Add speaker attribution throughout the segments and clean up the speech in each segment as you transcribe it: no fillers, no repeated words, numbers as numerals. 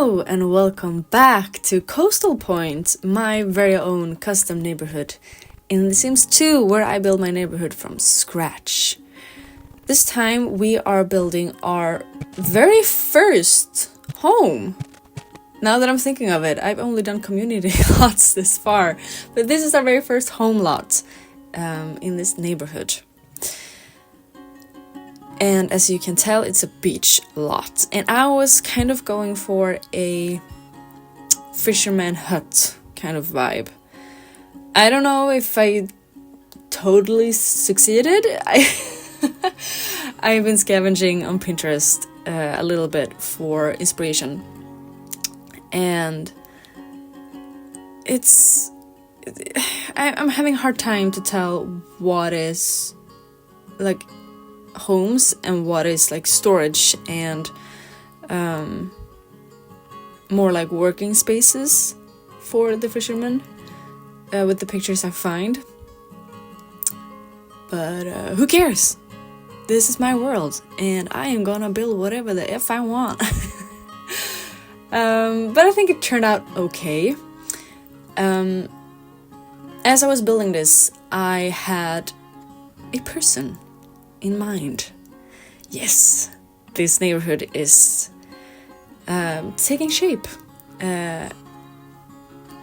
Speaker 1: Hello and welcome back to Coastal Point, my very own custom neighborhood in The Sims 2, where I build my neighborhood from scratch. This time we are building our very first home. Now that I'm thinking of it, I've only done community lots this far, but this is our very first home lot in this neighborhood. And as you can tell, it's a beach lot. And I was kind of going for a fisherman hut kind of vibe. I don't know if I totally succeeded. I've been scavenging on Pinterest a little bit for inspiration. And I'm having a hard time to tell what is like homes and what is like storage and more like working spaces for the fishermen with the pictures I find. But who cares? This is my world and I am gonna build whatever the F I want. But I think it turned out okay. As I was building this, I had a person in mind. Yes, this neighborhood is taking shape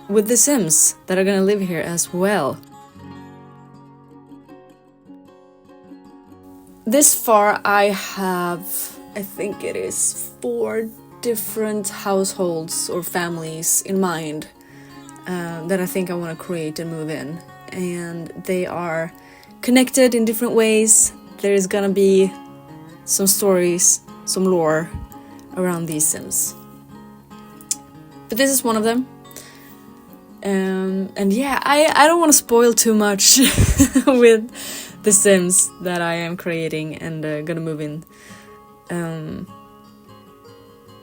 Speaker 1: with the Sims that are gonna live here as well. This far I have, I think it is 4 different households or families in mind that I think I want to create and move in, and they are connected in different ways. There's gonna be some stories, some lore around these Sims. But this is one of them. And yeah, I don't want to spoil too much with the Sims that I am creating and gonna move in.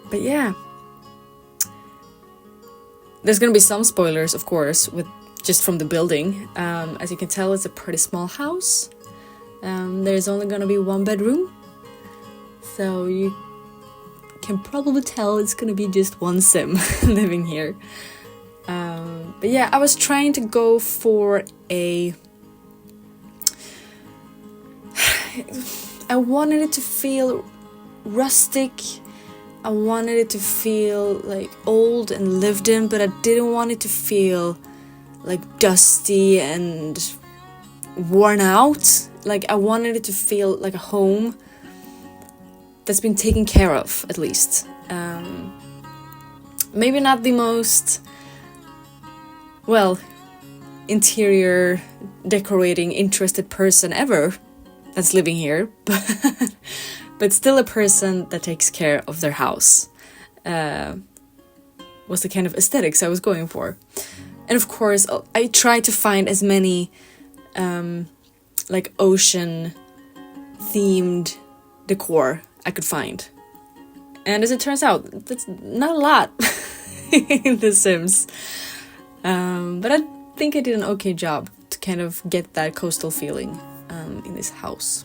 Speaker 1: But yeah. There's gonna be some spoilers, of course, with just from the building. As you can tell, it's a pretty small house. There's only gonna be 1 bedroom, so you can probably tell it's gonna be just 1 Sim living here. But yeah, I was trying to go for I wanted it to feel rustic. I wanted it to feel like old and lived in, but I didn't want it to feel like dusty and worn out. Like I wanted it to feel like a home that's been taken care of, at least. Maybe not the most, well, interior decorating interested person ever that's living here, but still a person that takes care of their house was the kind of aesthetics I was going for. And of course, I tried to find as many like ocean themed decor I could find. And as it turns out, that's not a lot in The Sims. But I think I did an okay job to kind of get that coastal feeling in this house.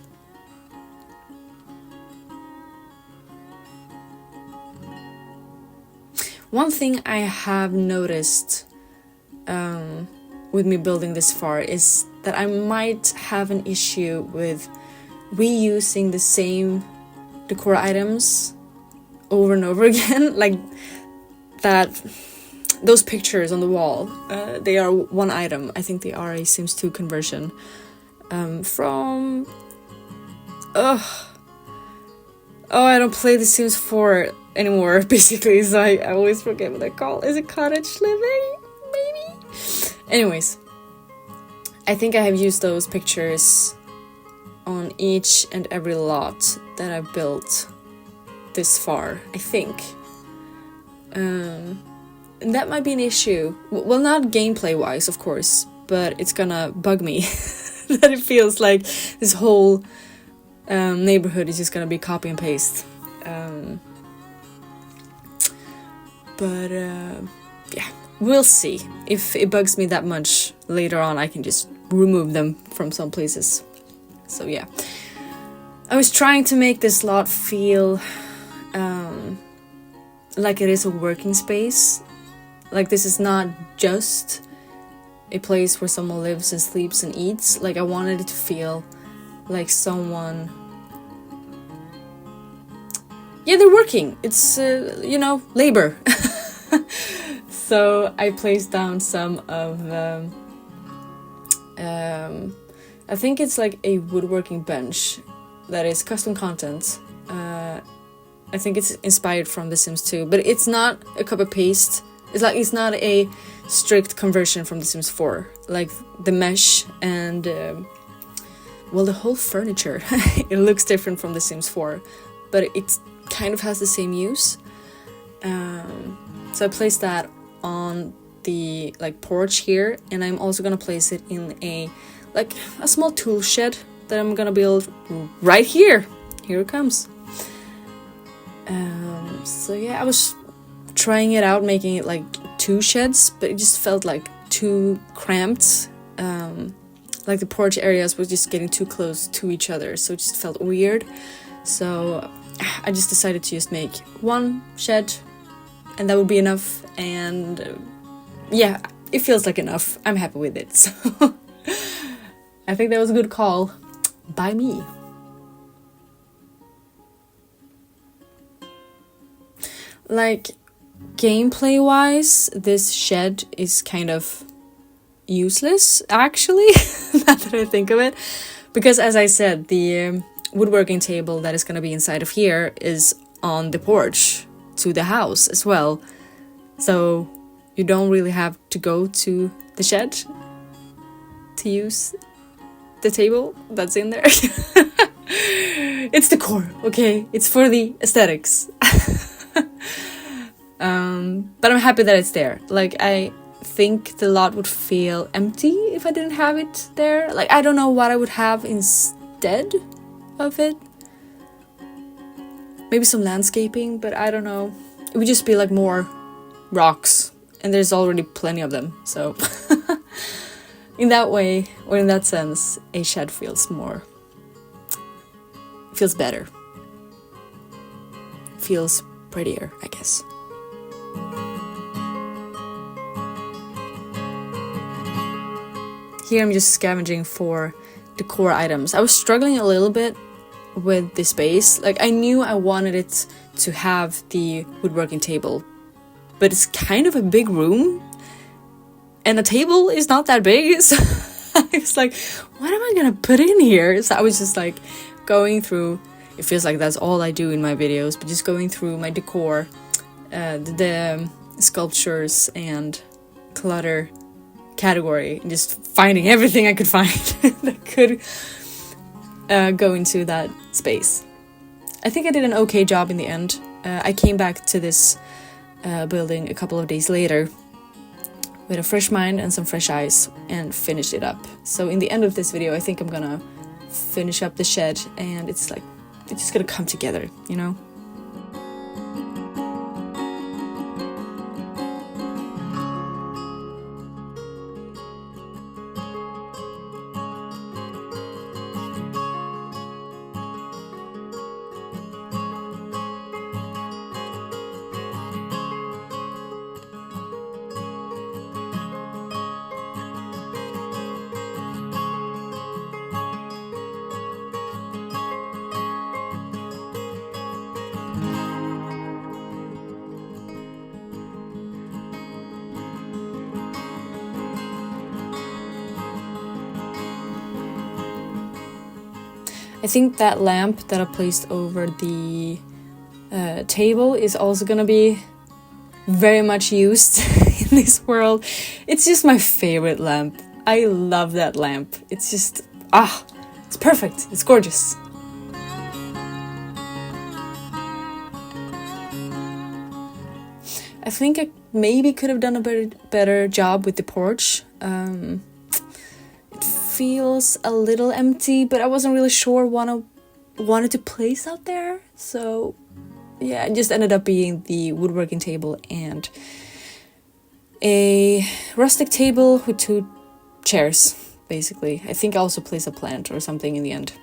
Speaker 1: One thing I have noticed with me building this far is that I might have an issue with reusing the same decor items over and over again. Like that, those pictures on the wall, they are 1 item. I think they are a Sims 2 conversion from... I don't play The Sims 4 anymore, basically, so I always forget what they're called. Is it cottage living? Maybe? Anyways, I think I have used those pictures on each and every lot that I've built this far, I think. And that might be an issue. Well, not gameplay-wise, of course, but it's gonna bug me that it feels like this whole neighborhood is just gonna be copy and paste. But yeah, we'll see. If it bugs me that much later on, I can just remove them from some places. So yeah, I was trying to make this lot feel like it is a working space. Like this is not just a place where someone lives and sleeps and eats. Like I wanted it to feel like someone, yeah, they're working. It's you know, labor. So I placed down some of I think it's like a woodworking bench that is custom content. I think it's inspired from The Sims 2, but it's not a copy paste. It's not a strict conversion from The Sims 4. Like the mesh and well, the whole furniture it looks different from The Sims 4, but it kind of has the same use. So I placed that on the like porch here, and I'm also gonna place it in a small tool shed that I'm gonna build right here. Here it comes. So yeah, I was trying it out, making it like 2 sheds, but it just felt like too cramped. Like the porch areas were just getting too close to each other, so it just felt weird. So I just decided to just make 1 shed, and that would be enough. And yeah, it feels like enough. I'm happy with it. So I think that was a good call by me. Like gameplay wise, this shed is kind of useless actually. Now that I think of it, because as I said, the woodworking table that is going to be inside of here is on the porch to the house as well, so you don't really have to go to the shed to use the table that's in there. It's decor, okay? It's for the aesthetics. But I'm happy that it's there. Like I think the lot would feel empty if I didn't have it there. Like I don't know what I would have instead of it. Maybe some landscaping, but I don't know. It would just be like more rocks, and there's already plenty of them. So in that way, or in that sense, a shed feels better. Feels prettier, I guess. Here I'm just scavenging for decor items. I was struggling a little bit with the space. Like I knew I wanted it to have the woodworking table, but it's kind of a big room, and the table is not that big. So I was like, what am I gonna put in here? So I was just like going through. It feels like that's all I do in my videos, but just going through my decor, the sculptures and clutter category, and just finding everything I could find that could go into that space. I think I did an okay job in the end. I came back to this building a couple of days later with a fresh mind and some fresh eyes and finished it up. So in the end of this video, I think I'm gonna finish up the shed, and it's just gonna come together, you know? I think that lamp that I placed over the table is also gonna be very much used in this world. It's just my favorite lamp. I love that lamp. It's just, it's perfect. It's gorgeous. I think I maybe could have done a better job with the porch. It feels a little empty, but I wasn't really sure what I wanted to place out there. So yeah, it just ended up being the woodworking table and a rustic table with 2 chairs, basically. I think I also placed a plant or something in the end.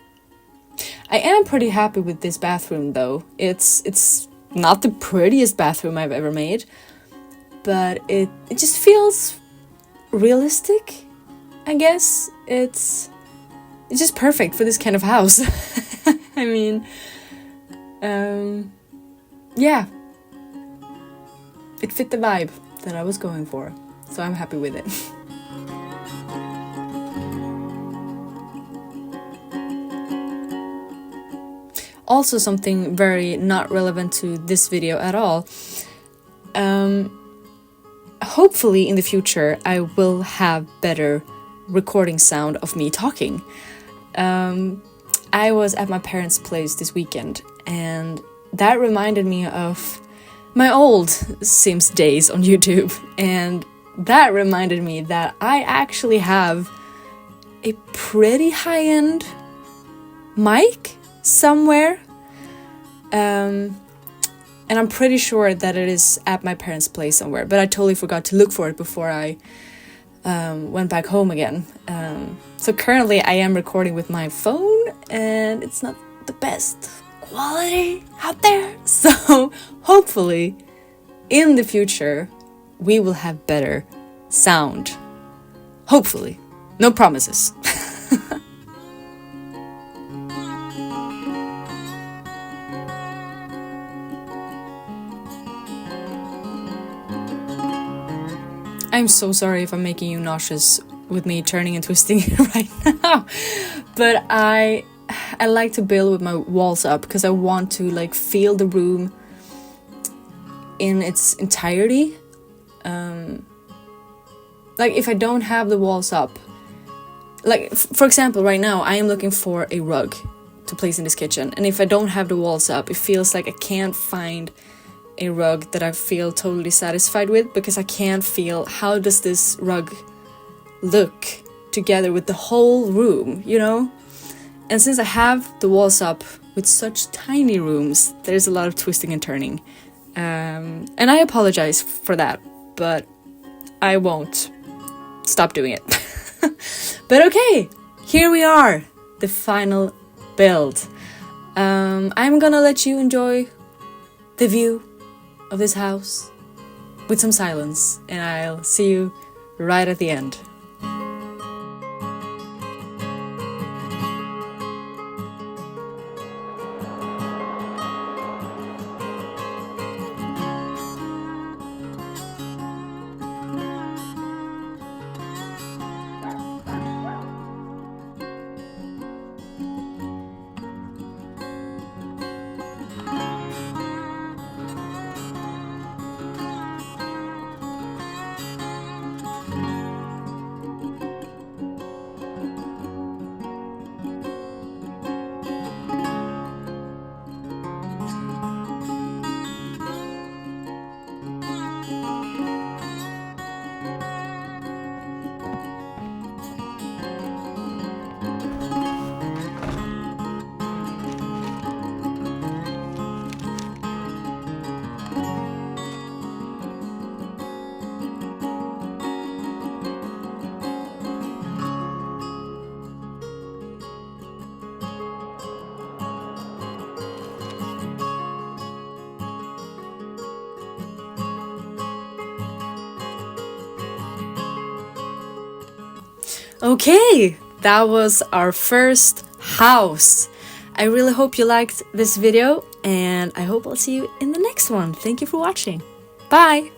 Speaker 1: I am pretty happy with this bathroom though. It's not the prettiest bathroom I've ever made, but it just feels realistic, I guess. It's just perfect for this kind of house. I mean, yeah, it fit the vibe that I was going for, so I'm happy with it. Also, something very not relevant to this video at all. Hopefully in the future I will have better recording sound of me talking. I was at my parents' place this weekend, and that reminded me of my old Sims days on YouTube, and that reminded me that I actually have a pretty high-end mic somewhere, and I'm pretty sure that it is at my parents' place somewhere, but I totally forgot to look for it before I went back home again. So currently I am recording with my phone, and it's not the best quality out there, so hopefully in the future we will have better sound. Hopefully. No promises. I'm so sorry if I'm making you nauseous with me turning and twisting right now, but I like to build with my walls up because I want to like feel the room in its entirety. Like if I don't have the walls up, like for example right now I am looking for a rug to place in this kitchen, and if I don't have the walls up, it feels like I can't find a rug that I feel totally satisfied with, because I can't feel how does this rug look together with the whole room, you know? And since I have the walls up with such tiny rooms, there's a lot of twisting and turning. And I apologize for that, but I won't stop doing it. But okay, here we are, the final build. I'm gonna let you enjoy the view of this house with some silence, and I'll see you right at the end. Okay, that was our first house. I really hope you liked this video, and I hope I'll see you in the next one. Thank you for watching. Bye!